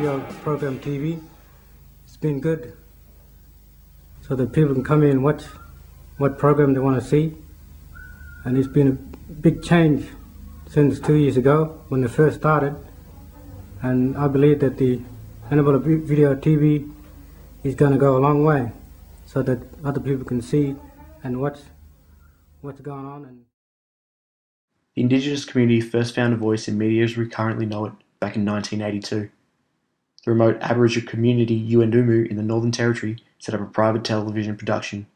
video program TV. It's been good, so that people can come in and watch what program they want to see. And it's been a big change since 2 years ago when it first started. And I believe that the animal video TV is going to go a long way, so that other people can see and watch what's going on. The Indigenous community first found a voice in media as we currently know it back in 1982. The remote Aboriginal community Yuendumu in the Northern Territory set up a private television production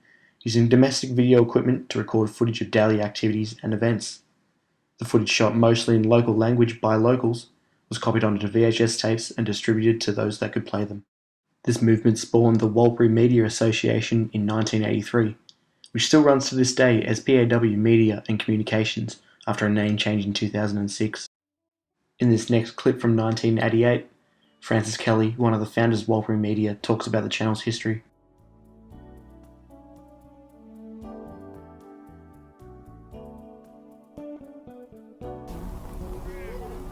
using domestic video equipment to record footage of daily activities and events. The footage, shot mostly in local language by locals, was copied onto VHS tapes and distributed to those that could play them. This movement spawned the Warlpiri Media Association in 1983, which still runs to this day as PAW Media and Communications after a name change in 2006. In this next clip from 1988, Francis Kelly, one of the founders of Warlpiri Media, talks about the channel's history.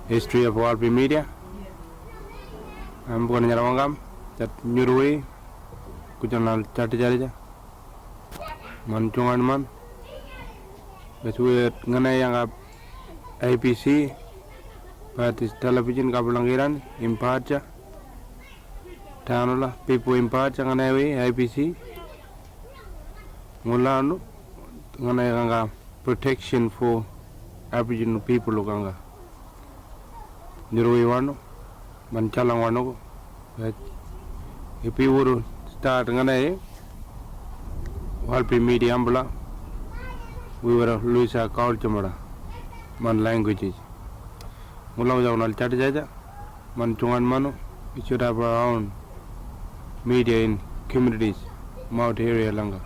History of Warlpiri Media. I'm going to Yarawangam, that Nurui, Kujanal Chatijarija, Manchungan Man, but we're Ganayanga IPC, but it's television Kabulangiran, Impacha, Tanula, people Impacha, Ganawi, IPC, Mulanu, Ganayanga, protection for Aboriginal people, Luganga. Nirui wano, manchalang wano, but if we would start ngana Warlpiri Media ambula, we were lose our culture man languages. Mula jawnal chat jaja, man chungan mano, we should have our own media in communities, Mount area langa.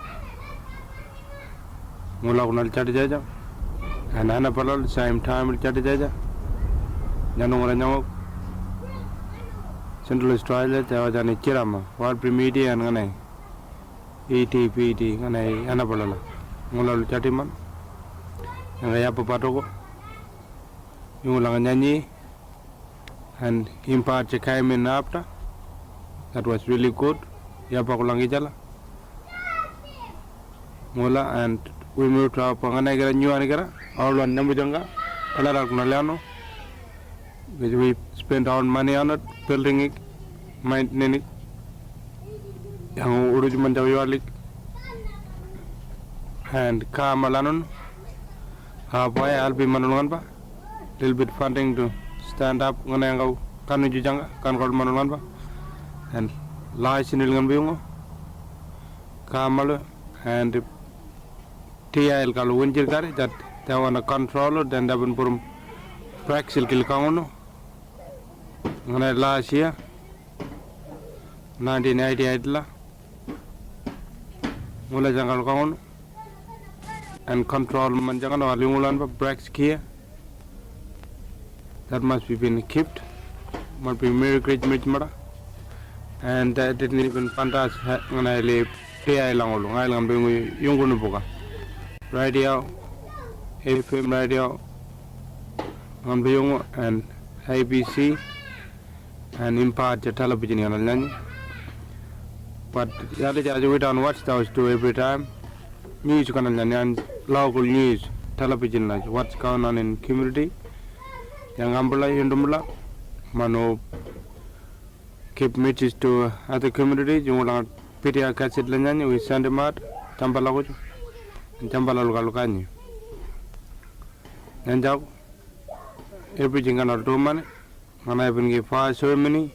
Mula unal chat jaja, and Anapalal same time chat jaja. Janong Central Australia, Tawajani Chirama, Warlpiri Media and Gane, ETPT, Gane, Anapalala, Mulal Chatiman, and Ayapo Patogo, Yulangani, and Impache came in after. That was really good. Yapakulangijala, Mula, and we moved to our Panganagara, New Anagara, all on Namujanga, Alarak Nalano. Which we spent our money on it, building it, maintaining it. Yang urujuman jawiyalik and Kamalanon. Boy, I'll be Manunanba. Little bit funding to stand up when I go Kanujanga, Kankol Manunanba, and Lies in Ilgambungo, Kamal and TIL Kaluwinjigari that they want a controller, then they will put Praxil Kilkano. Last year, 1988, Mula Jangal Kong and control Manjangan or Limulan Brax Kia. That must be been kept. Must be very great Mitmara. And that didn't even fantastic when I live PI Long Island being Yungunubuga. Radio, FM radio, on Byung and ABC. And impart the television on land. But the other judge we don't watch those two every time. News and local news, television, like what's going on in community. Young Ambula, Yundumula, Mano keep messages to other communities. You want to PTR catch it, we send them out, Tambalago, and Tambalalucani. And now, everything on our two money. And I've been given fire ceremony,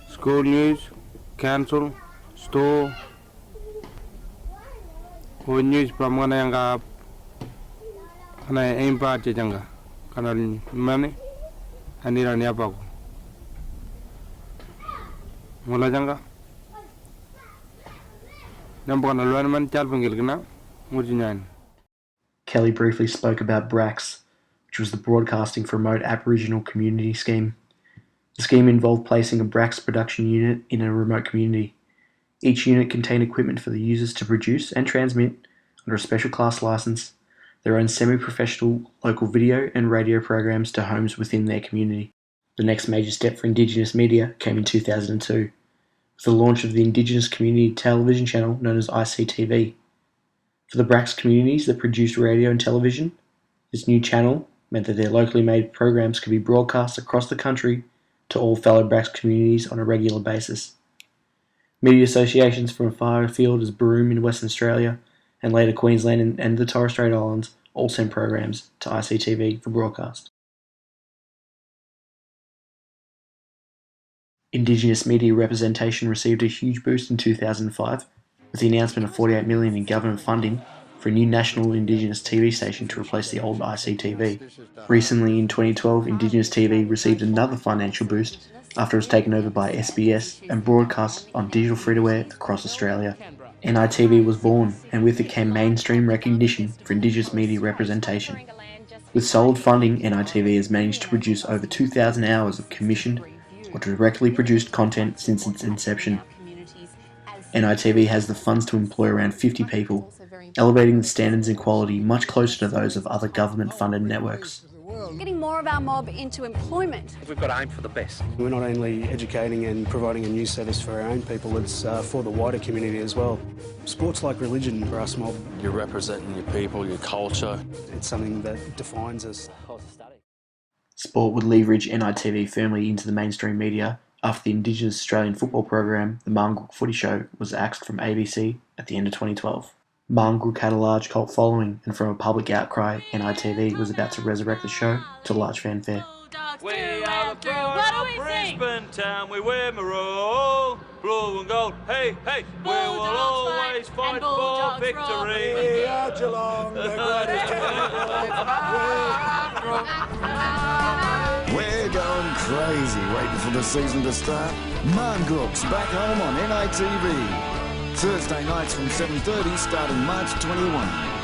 school news, council, store, news from one and I aim party janga, canal money, and near an yapago. Mulajanga number one learnment, Chalpingilgana, Mujin. Kelly briefly spoke about BRACS, which was the Broadcasting for Remote Aboriginal Community scheme. The scheme involved placing a BRACS production unit in a remote community. Each unit contained equipment for the users to produce and transmit, under a special class license, their own semi-professional local video and radio programs to homes within their community. The next major step for Indigenous media came in 2002, with the launch of the Indigenous Community Television channel known as ICTV. For the Brax communities that produced radio and television, this new channel meant that their locally made programs could be broadcast across the country to all fellow Brax communities on a regular basis. Media associations from far afield as Broome in Western Australia and later Queensland and the Torres Strait Islands all sent programs to ICTV for broadcast. Indigenous media representation received a huge boost in 2005 with the announcement of $48 million in government funding for a new national Indigenous TV station to replace the old ICTV. Recently, in 2012, Indigenous TV received another financial boost after it was taken over by SBS and broadcast on digital free-to-air across Australia. NITV was born, and with it came mainstream recognition for Indigenous media representation. With solid funding, NITV has managed to produce over 2,000 hours of commissioned or directly produced content since its inception. NITV has the funds to employ around 50 people, elevating the standards and quality much closer to those of other government-funded networks. Getting more of our mob into employment. We've got to aim for the best. We're not only educating and providing a news service for our own people, it's for the wider community as well. Sport's like religion for us mob. You're representing your people, your culture. It's something that defines us. Sport would leverage NITV firmly into the mainstream media after the Indigenous Australian football program, the Marngrook Footy Show, was axed from ABC at the end of 2012. Marngrook had a large cult following, and from a public outcry, NITV was about to resurrect the show to large fanfare. We are the proud of Brisbane town, we wear maroon, blue and gold, hey, hey, we will always fight for victory. We are Geelong, the greatest We're going crazy waiting for the season to start. Marngrook's back home on NITV. Thursday nights from 7:30 starting March 21.